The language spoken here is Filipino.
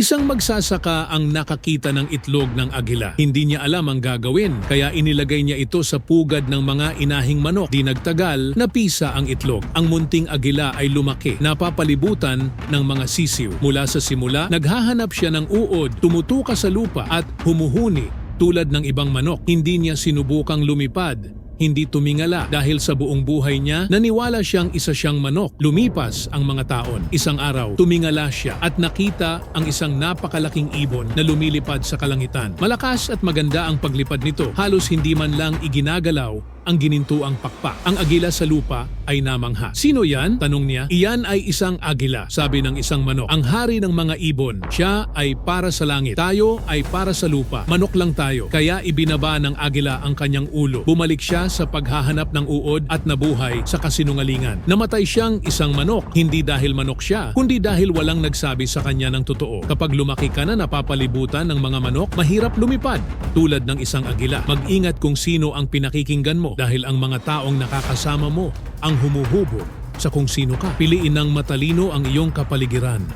Isang magsasaka ang nakakita ng itlog ng agila. Hindi niya alam ang gagawin, kaya inilagay niya ito sa pugad ng mga inahing manok. Di nagtagal, napisa ang itlog. Ang munting agila ay lumaki, napapalibutan ng mga sisiw. Mula sa simula, naghahanap siya ng uod, tumutuka sa lupa at humuhuni tulad ng ibang manok. Hindi niya sinubukang lumipad. Hindi tumingala dahil sa buong buhay niya, naniwala siyang isa siyang manok. Lumipas ang mga taon. Isang araw, tumingala siya at nakita ang isang napakalaking ibon na lumilipad sa kalangitan. Malakas at maganda ang paglipad nito. Halos hindi man lang iginagalaw ang ginintuang pakpak. Ang agila sa lupa ay namangha. Sino yan? Tanong niya. Iyan ay isang agila, sabi ng isang manok. Ang hari ng mga ibon. Siya ay para sa langit. Tayo ay para sa lupa. Manok lang tayo. Kaya ibinaba ng agila ang kanyang ulo. Bumalik siya sa paghahanap ng uod at nabuhay sa kasinungalingan. Namatay siyang isang manok. Hindi dahil manok siya, kundi dahil walang nagsabi sa kanya ng totoo. Kapag lumaki ka na napapalibutan ng mga manok, mahirap lumipad. Tulad ng isang agila. Mag-ingat kung sino ang pinakikinggan mo dahil ang mga taong nakakasama mo ang humuhubog sa kung sino ka. Piliin ng matalino ang iyong kapaligiran.